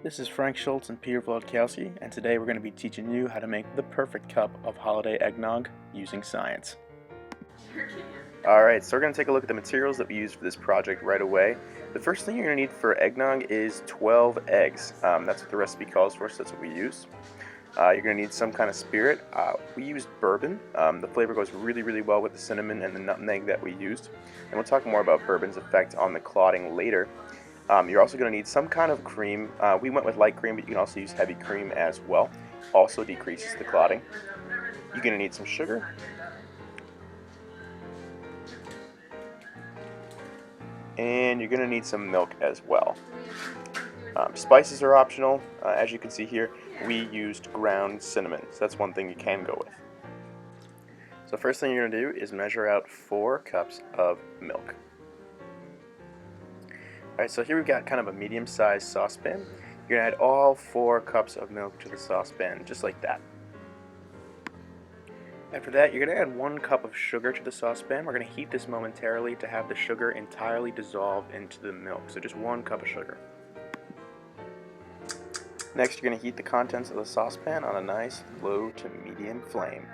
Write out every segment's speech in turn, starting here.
This is Frank Schultz and Peter Wlodkowski, and today we're going to be teaching you how to make the perfect cup of holiday eggnog using science. Alright, so we're going to take a look at the materials that we used for this project right away. The first thing you're going to need for eggnog is 12 eggs. That's what the recipe calls for, so that's what we use. You're going to need some kind of spirit. We used bourbon. The flavor goes really well with the cinnamon and the nutmeg that we used. And we'll talk more about bourbon's effect on the clotting later. You're also going to need some kind of cream. We went with light cream, but you can also use heavy cream as well. Also decreases the clotting. You're going to need some sugar. And you're going to need some milk as well. Spices are optional. As you can see here, we used ground cinnamon, so that's one thing you can go with. So first thing you're going to do is measure out 4 cups of milk. Alright, so here we've got kind of a medium-sized saucepan. You're going to add all 4 cups of milk to the saucepan, just like that. After that, you're going to add 1 cup of sugar to the saucepan. We're going to heat this momentarily to have the sugar entirely dissolve into the milk, so just 1 cup of sugar. Next, you're going to heat the contents of the saucepan on a nice low to medium flame.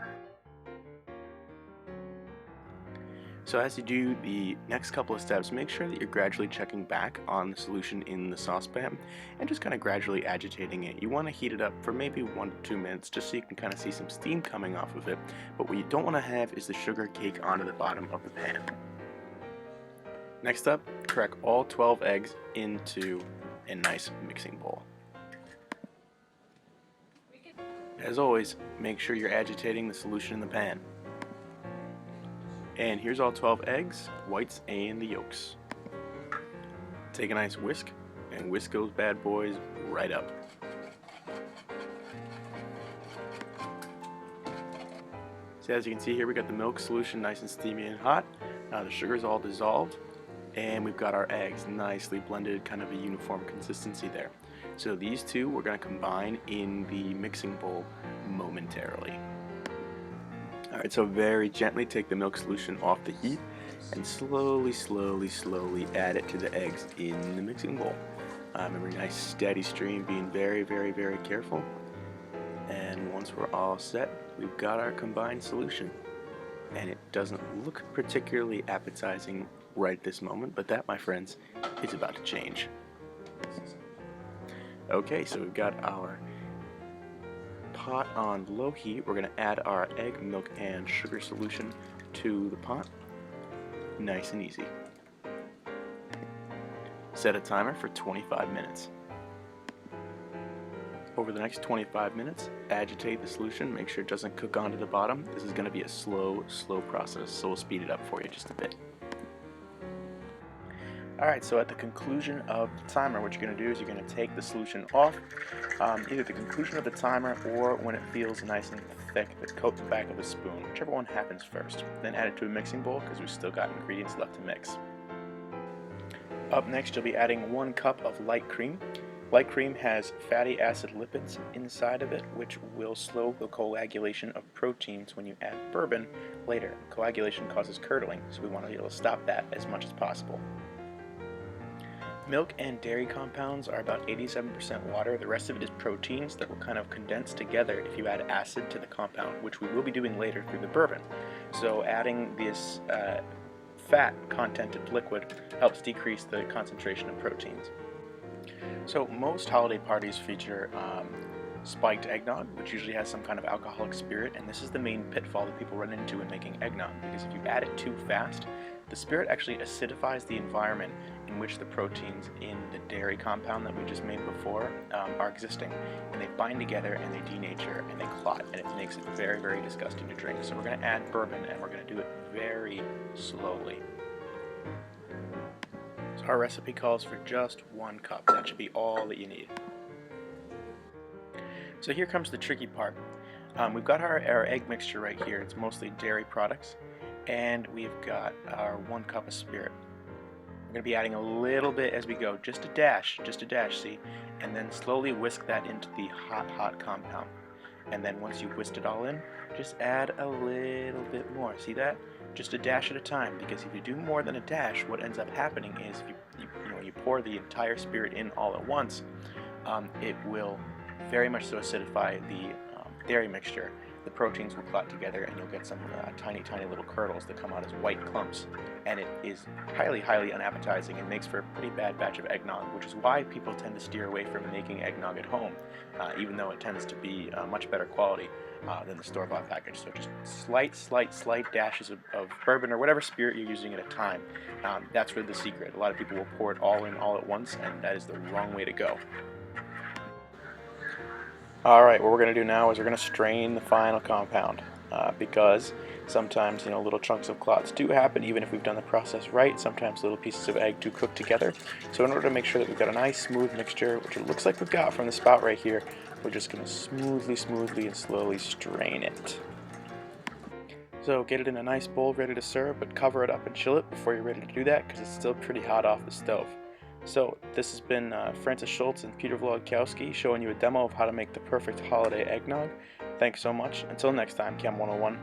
So as you do the next couple of steps, make sure that you're gradually checking back on the solution in the saucepan and just kind of gradually agitating it. You want to heat it up for maybe 1 to 2 minutes just so you can kind of see some steam coming off of it. But what you don't want to have is the sugar cake onto the bottom of the pan. Next up, crack all 12 eggs into a nice mixing bowl. As always, make sure you're agitating the solution in the pan. And here's all 12 eggs, whites and the yolks. Take a nice whisk and whisk those bad boys right up. So as you can see here, we got the milk solution nice and steamy and hot. Now the sugar's all dissolved and we've got our eggs nicely blended, kind of a uniform consistency there. So these two we're going to combine in the mixing bowl momentarily. Alright, so very gently take the milk solution off the heat and slowly add it to the eggs in the mixing bowl. Remember, nice steady stream, being very careful. And once we're all set, we've got our combined solution. And it doesn't look particularly appetizing right this moment, but that, my friends, is about to change. Okay, so we've got our pot on low heat. We're going to add our egg, milk, and sugar solution to the pot. Nice and easy. Set a timer for 25 minutes. Over the next 25 minutes, agitate the solution. Make sure it doesn't cook onto the bottom. This is going to be a slow process, so we'll speed it up for you just a bit. Alright, so at the conclusion of the timer, what you're going to do is you're going to take the solution off, either at the conclusion of the timer or when it feels nice and thick, coat the back of the spoon, whichever one happens first. Then add it to a mixing bowl because we've still got ingredients left to mix. Up next, you'll be adding 1 cup of light cream. Light cream has fatty acid lipids inside of it, which will slow the coagulation of proteins when you add bourbon later. Coagulation causes curdling, so we want to be able to stop that as much as possible. Milk and dairy compounds are about 87% water. The rest of it is proteins that will kind of condense together if you add acid to the compound, which we will be doing later through the bourbon. So adding this fat contented liquid helps decrease the concentration of proteins. So most holiday parties feature spiked eggnog, which usually has some kind of alcoholic spirit, and this is the main pitfall that people run into in making eggnog, because if you add it too fast, the spirit actually acidifies the environment in which the proteins in the dairy compound that we just made before are existing, and they bind together and they denature and they clot, and it makes it very disgusting to drink. So we're going to add bourbon and we're going to do it very slowly. So our recipe calls for just 1 cup. That should be all that you need. So here comes the tricky part. We've got our egg mixture right here. It's mostly dairy products. And we've got our 1 cup of spirit. We're going to be adding a little bit as we go, just a dash, see? And then slowly whisk that into the hot compound. And then once you've whisked it all in, just add a little bit more. See that? Just a dash at a time, because if you do more than a dash, what ends up happening is you pour the entire spirit in all at once, it will very much so acidify the dairy mixture. The proteins will clot together and you'll get some tiny, tiny little kernels that come out as white clumps. And it is highly, highly unappetizing and makes for a pretty bad batch of eggnog, which is why people tend to steer away from making eggnog at home, even though it tends to be much better quality than the store-bought package. So just slight dashes of bourbon or whatever spirit you're using at a time. That's really the secret. A lot of people will pour it all in all at once, and that is the wrong way to go. Alright, what we're going to do now is we're going to strain the final compound because sometimes, little chunks of clots do happen even if we've done the process right. Sometimes little pieces of egg do cook together. So in order to make sure that we've got a nice smooth mixture, which it looks like we've got from the spout right here, we're just going to smoothly and slowly strain it. So get it in a nice bowl ready to serve, but cover it up and chill it before you're ready to do that because it's still pretty hot off the stove. So this has been Francis Schultz and Peter Vlodkowski showing you a demo of how to make the perfect holiday eggnog. Thanks so much. Until next time, Chem 101.